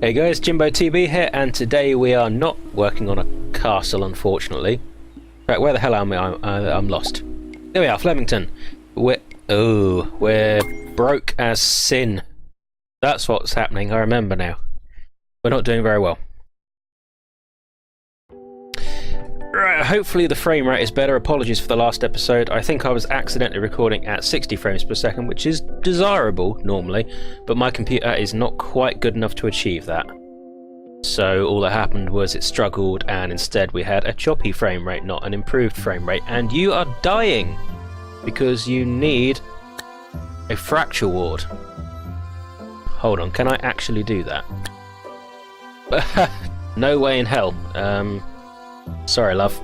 Hey guys, Jimbo TB here, and today we are not working on a castle, unfortunately. Right, where the hell am I? I'm lost. There we are, Flemington. We're broke as sin. That's what's happening, I remember now. We're not doing very well. Right, hopefully the frame rate is better. Apologies for the last episode. I think I was accidentally recording at 60 frames per second, which is desirable normally, but my computer is not quite good enough to achieve that. So all that happened was it struggled, and instead we had a choppy frame rate, not an improved frame rate. And you are dying because you need a fracture ward. Hold on, can I actually do that? No way in hell. Sorry, love.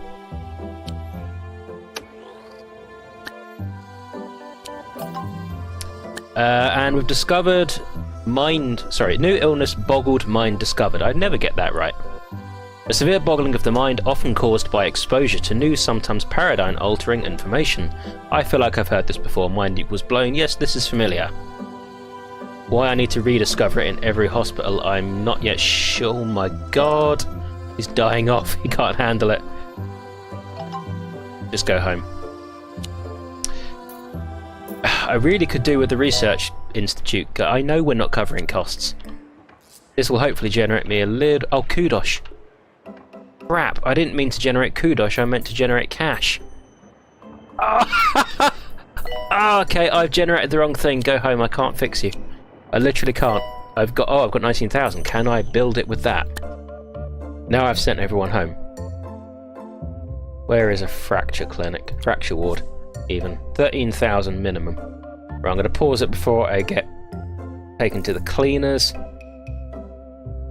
And we've discovered new illness, boggled mind discovered. I never get that right. A severe boggling of the mind, often caused by exposure to new, sometimes paradigm-altering information. I feel like I've heard this before. Mind was blown. Yes, this is familiar. Why I need to rediscover it in every hospital, I'm not yet sure. Oh my god. He's dying off. He can't handle it. Just go home. I really could do with the research institute. I know we're not covering costs. This will hopefully generate me a little... Oh, kudos. Crap, I didn't mean to generate kudos, I meant to generate cash. Oh. Oh, okay, I've generated the wrong thing. Go home, I can't fix you. I literally can't. I've got 19,000. Can I build it with that? Now I've sent everyone home. Where is a fracture clinic? Fracture ward, even. 13,000 minimum. Right, I'm going to pause it before I get taken to the cleaners.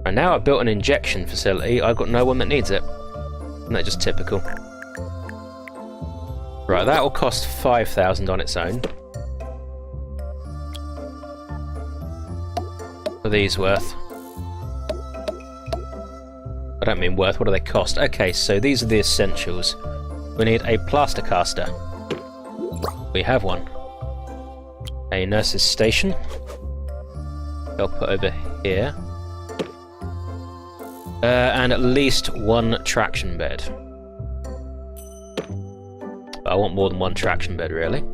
And now I've built an injection facility. I've got no one that needs it. Isn't that just typical? Right, that will cost 5,000 on its own. What are these worth? I don't mean worth, what do they cost? Okay, so these are the essentials. We need a plaster caster. We have one. A nurse's station. I'll put over here. And at least one traction bed. But I want more than one traction bed, really.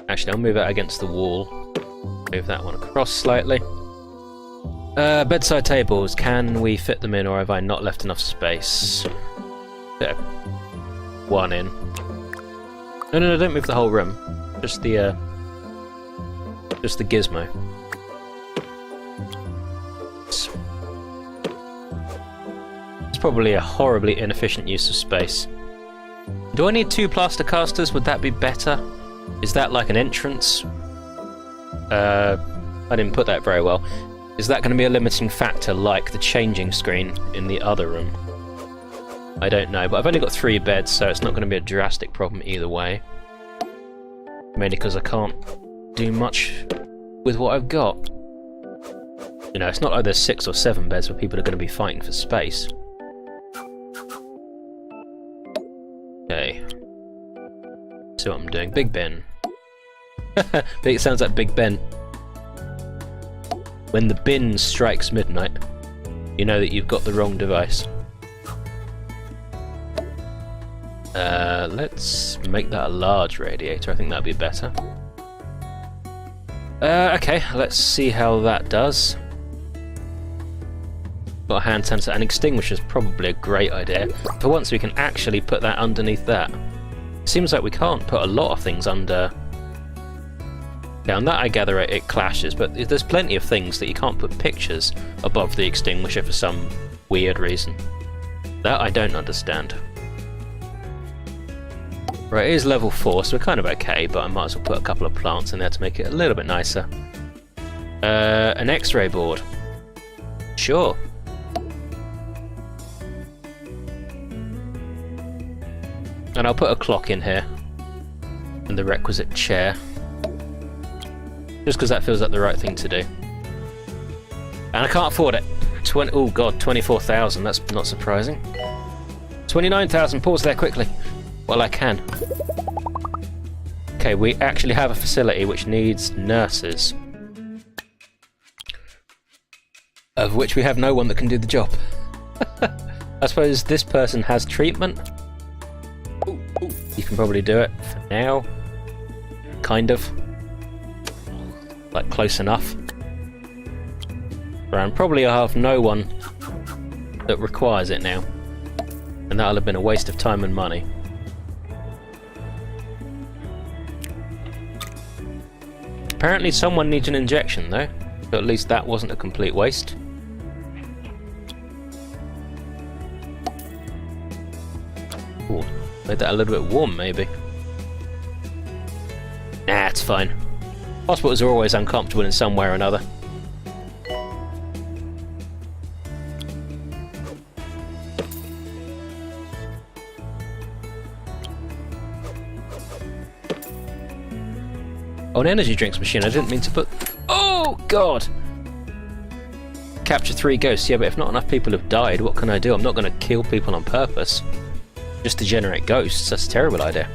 Actually, I'll move it against the wall. Move that one across slightly. Bedside tables. Can we fit them in, or have I not left enough space? There. One in. No, don't move the whole room. Just the gizmo. It's probably a horribly inefficient use of space. Do I need 2 plaster casters? Would that be better? Is that like an entrance? I didn't put that very well. Is that going to be a limiting factor like the changing screen in the other room? I don't know, but I've only got 3 beds, so it's not going to be a drastic problem either way. Mainly because I can't do much with what I've got. You know, it's not like there's 6 or 7 beds where people are going to be fighting for space. Okay. See what I'm doing. Big Ben. It sounds like Big Ben. When the bin strikes midnight, you know that you've got the wrong device. Let's make that a large radiator. I think that'd be better. Okay, let's see how that does. Got a hand sensor and extinguisher is probably a great idea. For once we can actually put that underneath that. Seems like we can't put a lot of things under... Okay, on that I gather it clashes, but there's plenty of things that you can't put pictures above the extinguisher for some weird reason. That I don't understand. Right, it is level 4, so we're kind of okay, but I might as well put a couple of plants in there to make it a little bit nicer. An X-ray board. Sure. And I'll put a clock in here. And the requisite chair. Just because that feels like the right thing to do. And I can't afford it. Oh god, 24,000, that's not surprising. 29,000, pause there quickly. Well, I can. Okay, we actually have a facility which needs nurses. Of which we have no one that can do the job. I suppose this person has treatment. You can probably do it for now. Kind of. Like, close enough. And probably I'll have no one that requires it now. And that'll have been a waste of time and money. Apparently someone needs an injection though, but at least that wasn't a complete waste. Ooh, made that a little bit warm maybe. Nah, it's fine. Hospitals are always uncomfortable in some way or another. Oh, an energy drinks machine. I didn't mean to put... Oh, God! Capture 3 ghosts. Yeah, but if not enough people have died, what can I do? I'm not going to kill people on purpose. Just to generate ghosts. That's a terrible idea.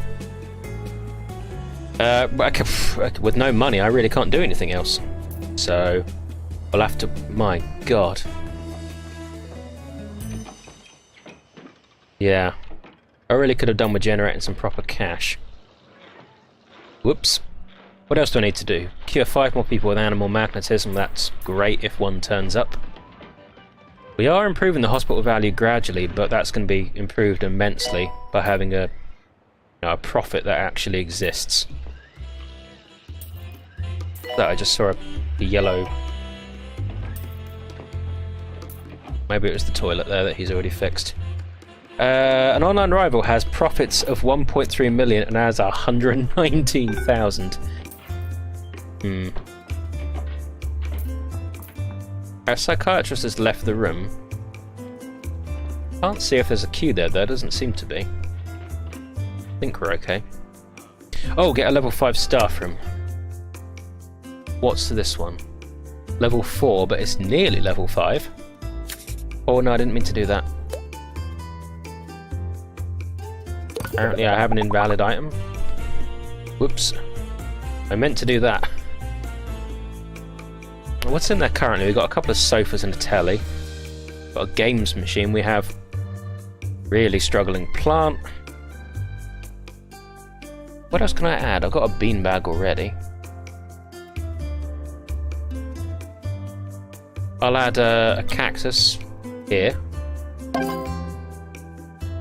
With no money, I really can't do anything else. So, I'll have to... My God. Yeah. I really could have done with generating some proper cash. Whoops. What else do I need to do? Cure 5 more people with animal magnetism. That's great if one turns up. We are improving the hospital value gradually, but that's going to be improved immensely by having a profit that actually exists. That I just saw a yellow... Maybe it was the toilet there that he's already fixed. An online rival has profits of 1.3 million and has 119,000. Our psychiatrist has left the room. Can't see if there's a queue there, though. Doesn't seem to be. I think we're okay. Oh, get a level 5 staff room. What's this one? Level 4, but it's nearly level 5. Oh no, I didn't mean to do that. Apparently I have an invalid item. Whoops. I meant to do that. What's in there currently? We've got a couple of sofas and a telly. Got a games machine. We have really struggling plant. What else can I add? I've got a beanbag already. I'll add a cactus here.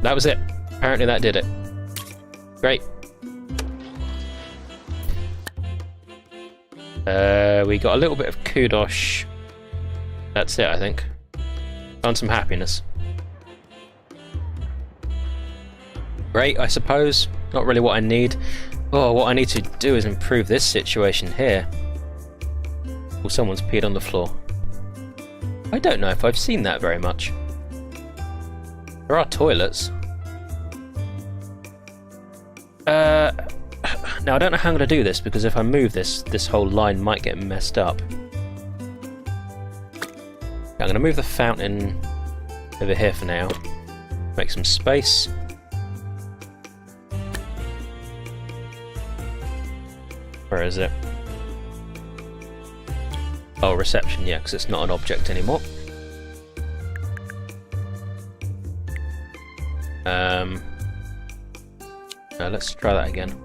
That was it. Apparently that did it. Great. We got a little bit of kudos. That's it, I think. Found some happiness. Great, I suppose. Not really what I need. Oh, what I need to do is improve this situation here. Oh, someone's peed on the floor. I don't know if I've seen that very much. There are toilets. Now I don't know how I'm going to do this, because if I move this whole line might get messed up. I'm going to move the fountain over here for now. Make some space. Where is it? Oh, reception, yeah, because it's not an object anymore. Let's try that again.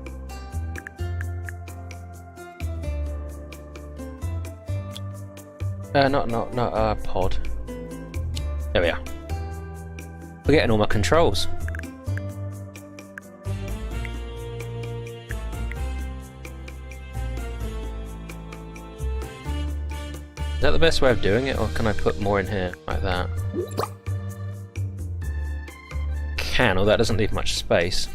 Not pod. There we are. Forgetting all my controls. Is that the best way of doing it, or can I put more in here, like that? Can, or that doesn't leave much space.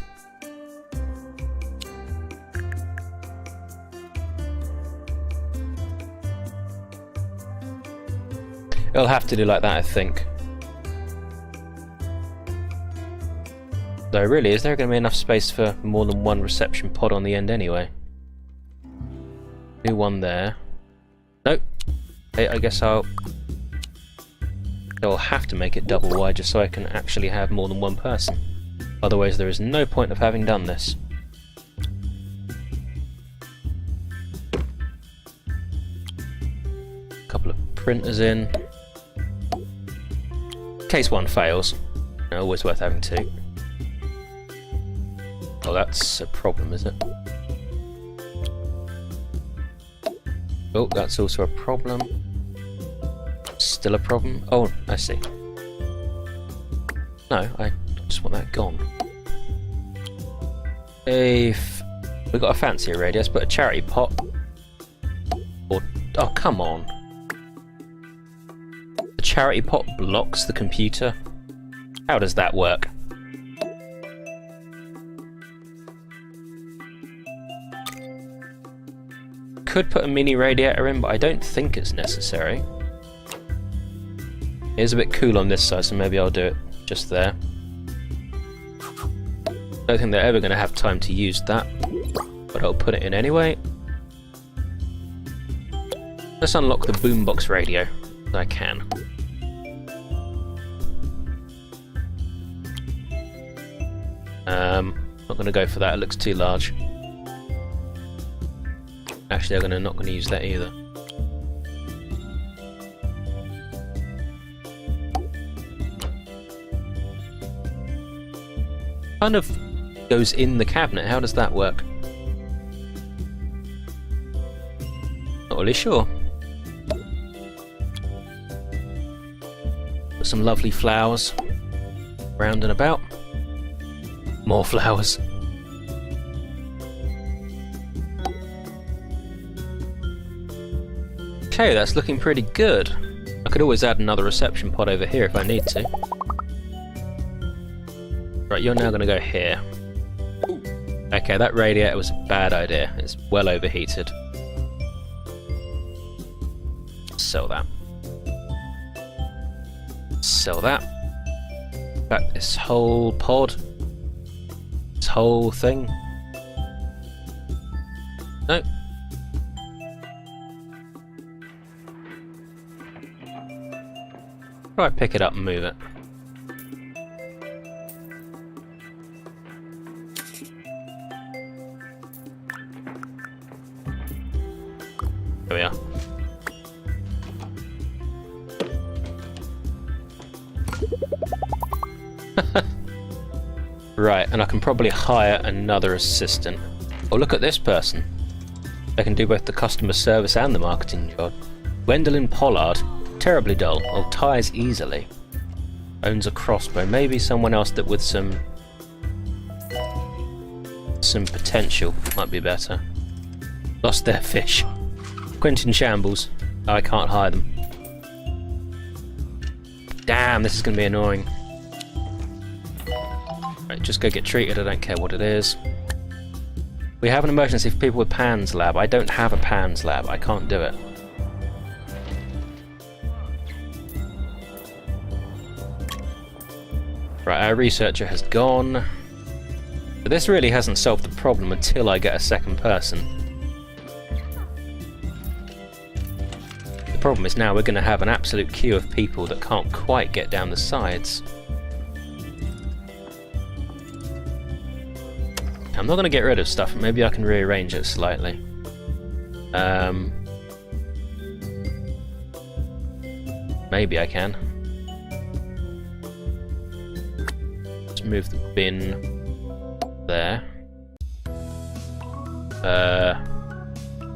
It'll have to do like that, I think. Though really, is there going to be enough space for more than one reception pod on the end anyway? Do one there. Nope. I guess I'll have to make it double wide just so I can actually have more than one person. Otherwise there is no point of having done this. printers in. In case one fails. Always worth having two. Oh, that's a problem, is it? Oh, that's also a problem. Still a problem? Oh, I see. No, I just want that gone. If we've got a fancier radio, let's put a charity pot. Or, oh, come on. The charity pot blocks the computer? How does that work? Could put a mini radiator in, but I don't think it's necessary. It's a bit cool on this side, so maybe I'll do it just there. Don't think they're ever going to have time to use that, but I'll put it in anyway. Let's unlock the boombox radio, if I can. Not going to go for that, it looks too large. Actually, I'm not going to use that either. Kind of goes in the cabinet, how does that work? Not really sure. Got some lovely flowers round and about. More flowers. Okay, that's looking pretty good. I could always add another reception pod over here if I need to. Right, you're now going to go here. Okay, that radiator was a bad idea. It's well overheated. Sell that. Sell that. In fact, this whole pod. This whole thing. No. Right, pick it up and move it. There we are. Right, and I can probably hire another assistant. Oh, look at this person. They can do both the customer service and the marketing job. Gwendolyn Pollard. Terribly dull. Oh, tires easily. Owns a crossbow. Maybe someone else that with some potential might be better. Lost their fish. Quentin Shambles. I can't hire them. Damn, this is going to be annoying. Right, just go get treated. I don't care what it is. We have an emergency for people with Pan's lab. I don't have a Pan's lab. I can't do it. Right, our researcher has gone. But this really hasn't solved the problem until I get a second person. The problem is now we're going to have an absolute queue of people that can't quite get down the sides. I'm not going to get rid of stuff, maybe I can rearrange it slightly. Maybe I can. Let's move the bin there.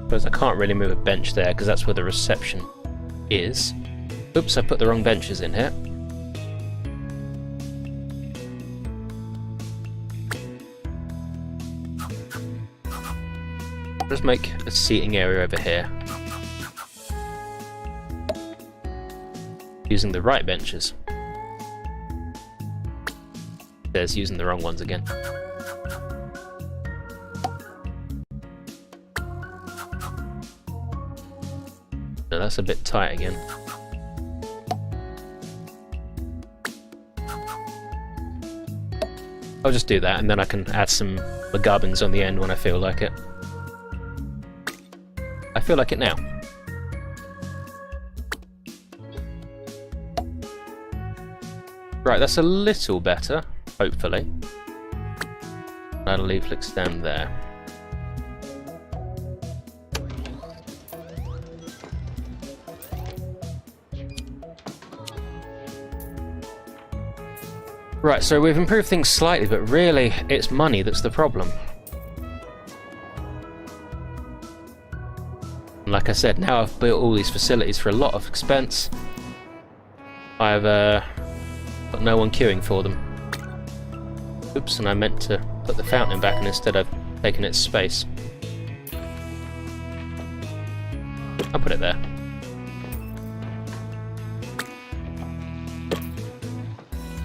Suppose I can't really move a bench there because that's where the reception is. Oops, I put the wrong benches in here. Let's make a seating area over here. Using the right benches. There's using the wrong ones again. No, that's a bit tight again. I'll just do that and then I can add some McGubbins on the end when I feel like it. I feel like it now. Right, that's a little better, hopefully. That'll leave flick stand there. Right, so we've improved things slightly, but really, it's money that's the problem. And like I said, now I've built all these facilities for a lot of expense. I've got no one queuing for them. Oops, and I meant to put the fountain back, and instead I've taken its space. I'll put it there.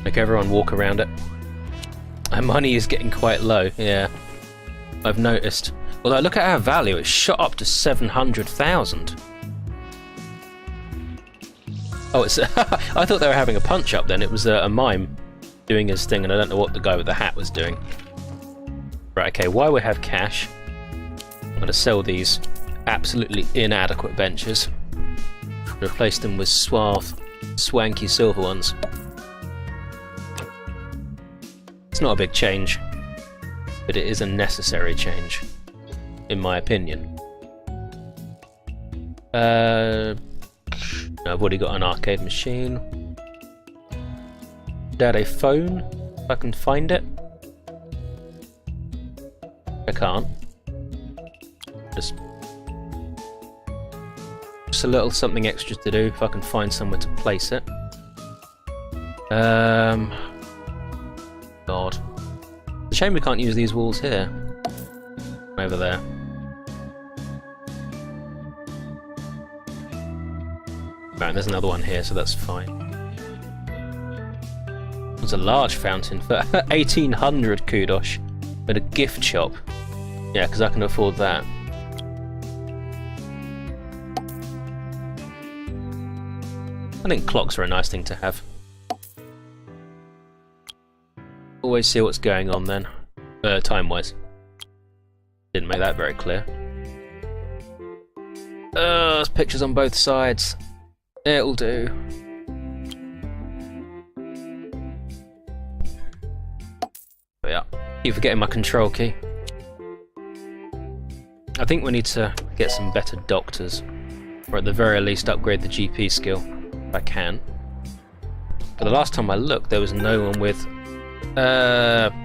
Make everyone walk around it. My money is getting quite low, yeah. I've noticed. Although look at our value, it's shot up to 700,000. Oh, it's I thought they were having a punch up then. It was a mime doing his thing, and I don't know what the guy with the hat was doing. Right, okay, while we have cash, I'm going to sell these absolutely inadequate benches. Replace them with suave, swanky silver ones. It's not a big change, but it is a necessary change, in my opinion. No, I've already got an arcade machine. Add a phone, if I can find it. I can't. Just a little something extra to do, if I can find somewhere to place it. God. It's a shame we can't use these walls here. Over there. Right, there's another one here, so that's fine. There's a large fountain for 1800 kudosh at a gift shop. Yeah, because I can afford that. I think clocks are a nice thing to have. Always see what's going on then, time-wise. Didn't make that very clear. There's pictures on both sides. It'll do. Oh, yeah, keep forgetting my control key. I think we need to get some better doctors, or at the very least upgrade the GP skill, if I can. But the last time I looked, there was no one with...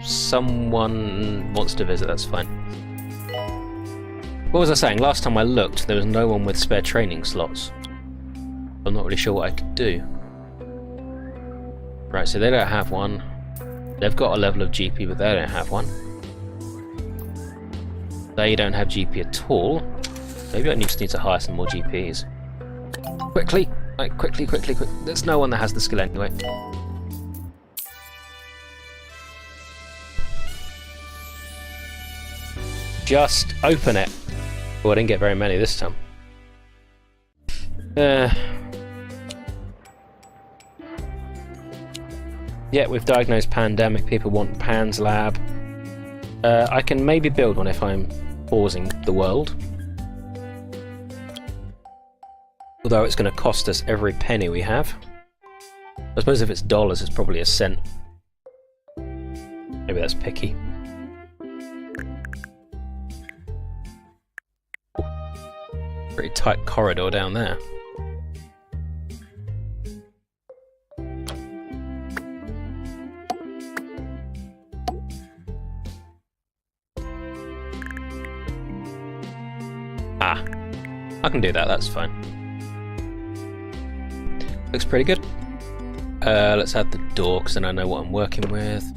someone wants to visit, that's fine. What was I saying? Last time I looked, there was no one with spare training slots. I'm not really sure what I could do. Right, so they don't have one. They've got a level of GP, but they don't have one. They don't have GP at all. Maybe I just need to hire some more GPs. Quickly! Like, quickly. There's no one that has the skill anyway. Just open it. Oh, I didn't get very many this time. Yeah, we've diagnosed pandemic. People want Pan's lab. I can maybe build one if I'm pausing the world. Although it's going to cost us every penny we have. I suppose if it's dollars, it's probably a cent. Maybe that's picky. Pretty tight corridor down there. Ah, I can do that, that's fine. Looks pretty good. Let's add the door, because then I know what I'm working with.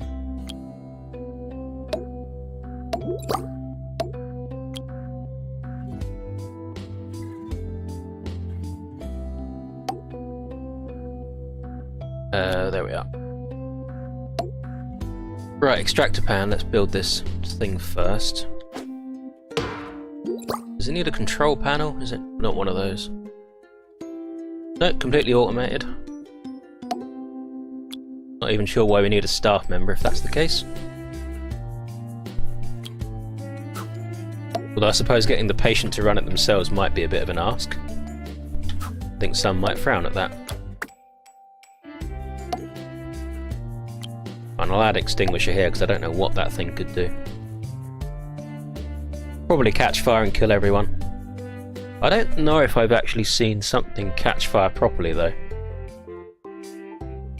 There we are. Right, extractor pan, let's build this thing first. Does it need a control panel? Is it not one of those? No, completely automated. Not even sure why we need a staff member if that's the case. Although I suppose getting the patient to run it themselves might be a bit of an ask. I think some might frown at that. And I'll add extinguisher here because I don't know what that thing could do. Probably catch fire and kill everyone. I don't know if I've actually seen something catch fire properly though.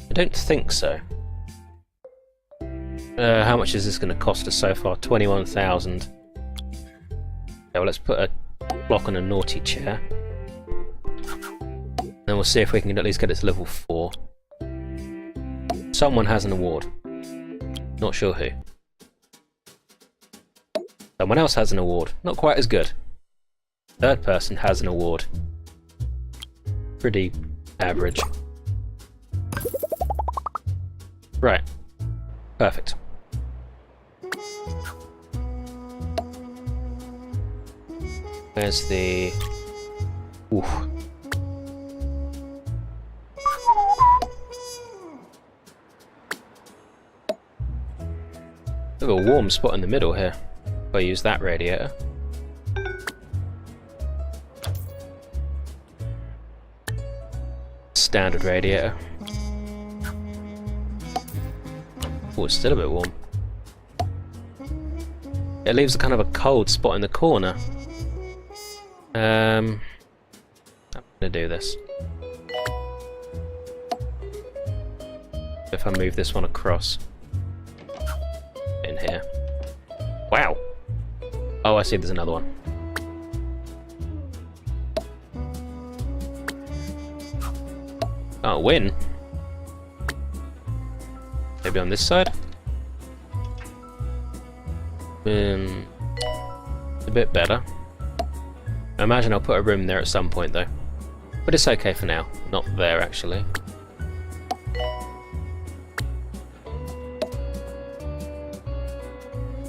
I don't think so. How much is this going to cost us so far? 21,000. Okay, well, let's put a block on a naughty chair. Then we'll see if we can at least get it to level 4. Someone has an award. Not sure who. Someone else has an award. Not quite as good. Third person has an award. Pretty average. Right. Perfect. Where's the... Oof. We have a warm spot in the middle here. If I use that radiator. Standard radiator. Oh, it's still a bit warm. It leaves a kind of a cold spot in the corner. I'm gonna do this. If I move this one across. In here. Wow! Oh, I see there's another one. Can't win. Maybe on this side? A bit better. I imagine I'll put a room there at some point though. But it's okay for now. Not there actually.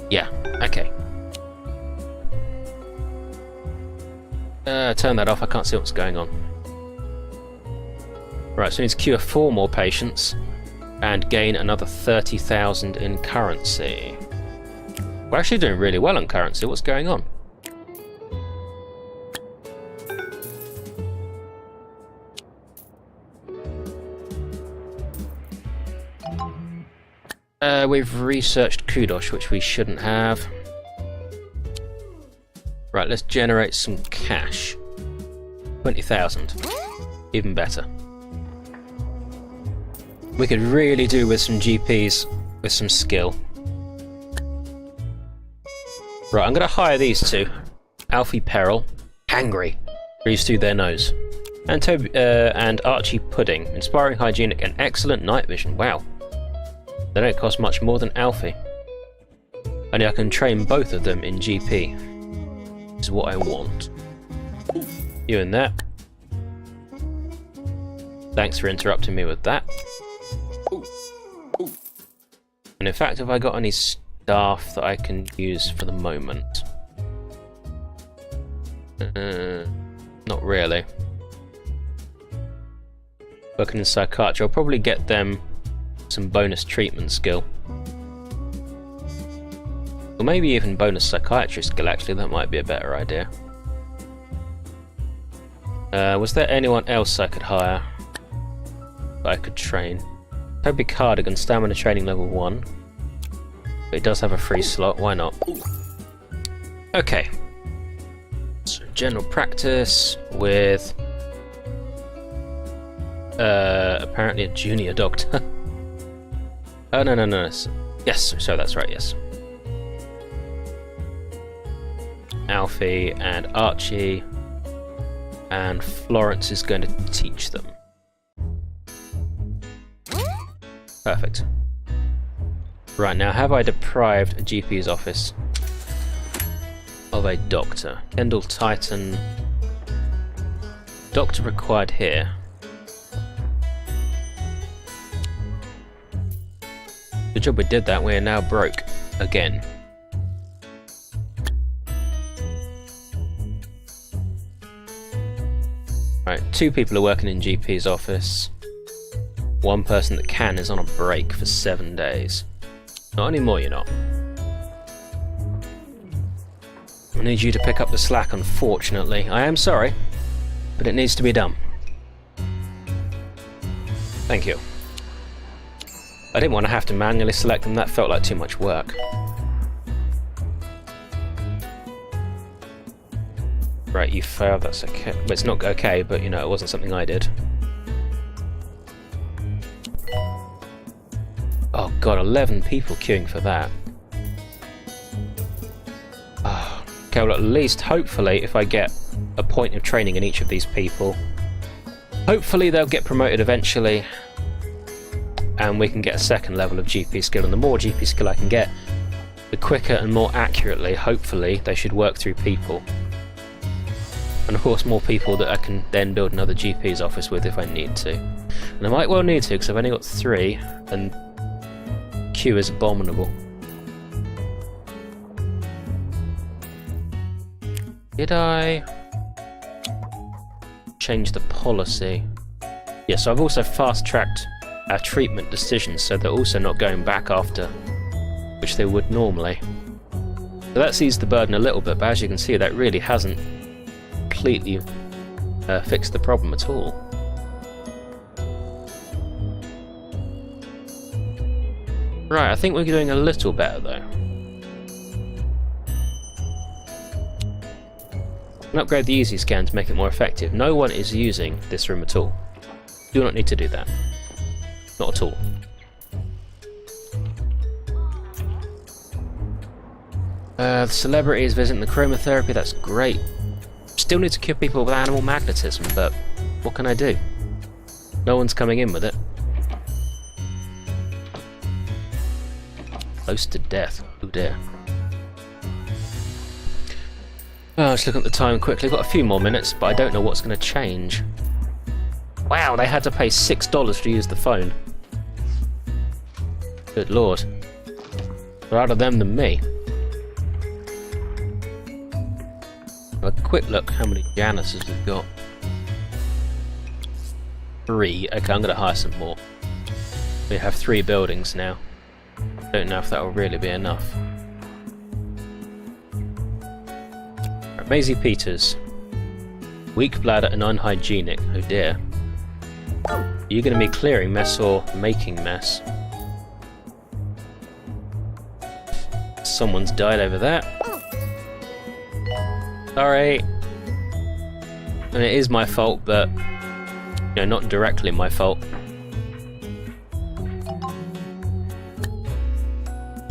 Yeah, okay. Turn that off, I can't see what's going on. Right, so we need to cure 4 more patients and gain another 30,000 in currency. We're actually doing really well on currency, what's going on? We've researched Kudosh, which we shouldn't have. Right, let's generate some cash. 20,000. Even better. We could really do with some GPs with some skill. Right, I'm going to hire these two. Alfie Peril, Hangry, breathes through their nose. And Archie Pudding, inspiring, hygienic, and excellent night vision. Wow. They don't cost much more than Alfie. Only I can train both of them in GP. Is what I want. You and that. Thanks for interrupting me with that. And in fact, have I got any staff that I can use for the moment? Not really. Working in psychiatry, I'll probably get them some bonus treatment skill. Or maybe even bonus psychiatry skill, actually, that might be a better idea. Was there anyone else I could hire that I could train? Toby Cardigan, stamina training level 1. But it does have a free slot, why not? Okay. So general practice with apparently a junior doctor. Oh no. Yes, so that's right, yes. Alfie and Archie. And Florence is going to teach them. Perfect. Right, now have I deprived a GP's office of a doctor? Kendall Titan. Doctor required here. Good job we did that, we are now broke. Again. Right, 2 people are working in GP's office. 1 person that can is on a break for 7 days. Not anymore, you're not. I need you to pick up the slack, unfortunately. I am sorry, but it needs to be done. Thank you. I didn't want to have to manually select them, that felt like too much work. Right, you failed, that's okay. Well, it's not okay, but you know, it wasn't something I did. Oh god, 11 people queuing for that. Okay, well at least, hopefully, if I get a point of training in each of these people, hopefully they'll get promoted eventually, and we can get a second level of GP skill, and the more GP skill I can get, the quicker and more accurately, hopefully, they should work through people. And of course more people that I can then build another GP's office with if I need to. And I might well need to, because I've only got 3, and Q is abominable. Did I change the policy? Yes, so I've also fast-tracked our treatment decisions, so they're also not going back after, which they would normally. So that's eased the burden a little bit, but as you can see, that really hasn't completely fixed the problem at all. Right, I think we're doing a little better though. And upgrade the easy scan to make it more effective. No one is using this room at all. Do not need to do that. Not at all. The celebrity is visiting the chromotherapy, that's great. Still need to cure people with animal magnetism, but what can I do? No one's coming in with it. Close to death. Oh dear. Let's look at the time quickly. Got a few more minutes, but I don't know what's going to change. Wow, they had to pay $6 to use the phone. Good lord. Rather them than me. A quick look how many janitors we've got. 3. Okay, I'm going to hire some more. We have 3 buildings now. Don't know if that will really be enough. Right, Maisie Peters. Weak bladder and unhygienic. Oh dear. Are you going to be clearing mess or making mess? Someone's died over there. Sorry. And it is my fault, but you know, not directly my fault.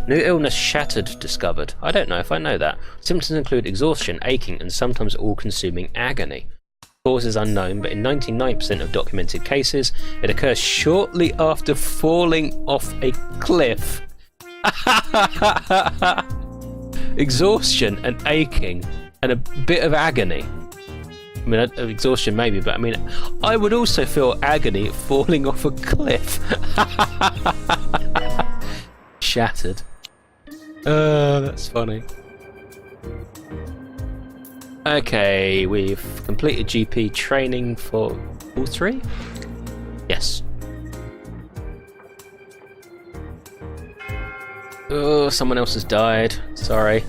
New illness shattered discovered. I don't know if I know that. Symptoms include exhaustion, aching, and sometimes all-consuming agony. Cause is unknown, but in 99% of documented cases, it occurs shortly after falling off a cliff. Exhaustion and aching and a bit of agony. I mean, exhaustion maybe, but I mean, I would also feel agony falling off a cliff. Shattered. That's funny. Okay, we've completed GP training for all 3? Yes. Oh, someone else has died. Sorry.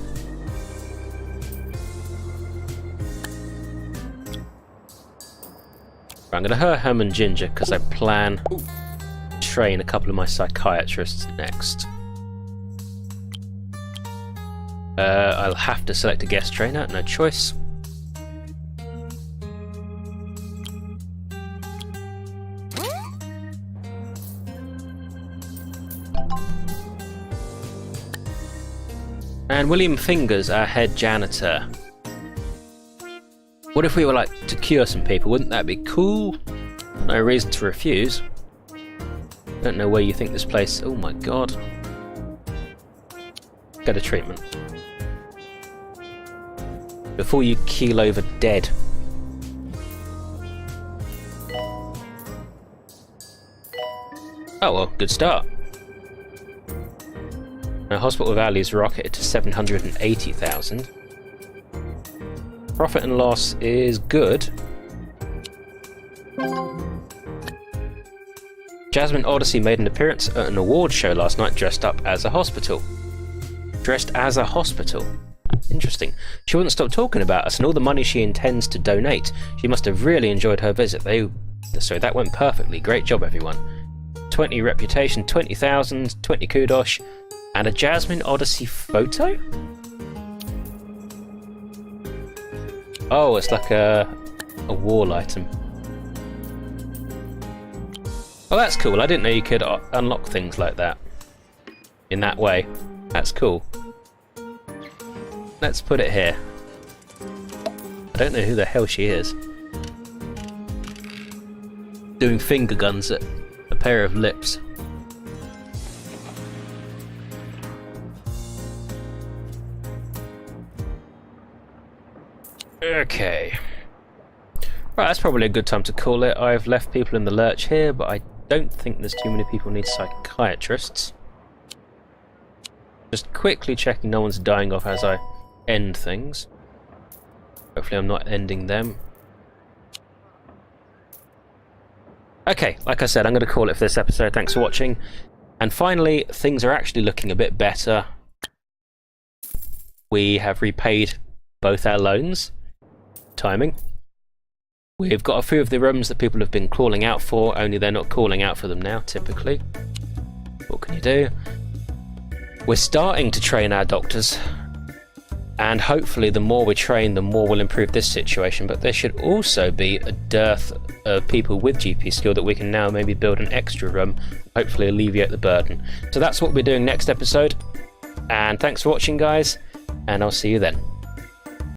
I'm going to hire Herman Ginger because I plan to train a couple of my psychiatrists next. I'll have to select a guest trainer, no choice. And William Fingers, our head janitor. What if we were like to cure some people? Wouldn't that be cool? No reason to refuse. Don't know where you think this place... Oh my god. Get a treatment. Before you keel over dead. Oh well, good start. Now, hospital values rocketed to 780,000. Profit and loss is good. Jasmine Odyssey made an appearance at an award show last night dressed up as a hospital. Dressed as a hospital. Interesting. She wouldn't stop talking about us and all the money she intends to donate. She must have really enjoyed her visit. So that went perfectly. Great job, everyone. 20 reputation, 20,000, 20 kudos, and a Jasmine Odyssey photo? Oh, it's like a wall item. Oh, that's cool. I didn't know you could unlock things like that. in that way. That's cool. Let's put it here. I don't know who the hell she is. Doing finger guns at a pair of lips. Okay. Right, that's probably a good time to call it. I've left people in the lurch here, but I don't think there's too many people who need psychiatrists. Just quickly checking no one's dying off as I end things. Hopefully I'm not ending them. Okay, like I said, I'm going to call it for this episode. Thanks for watching. And finally, things are actually looking a bit better. We have repaid both our loans. Timing. We've got a few of the rooms that people have been calling out for, only they're not calling out for them now, typically. What can you do? We're starting to train our doctors, and hopefully the more we train, the more we'll improve this situation, but there should also be a dearth of people with GP skill that we can now maybe build an extra room, hopefully alleviate the burden. So that's what we're doing next episode, and thanks for watching, guys, and I'll see you then.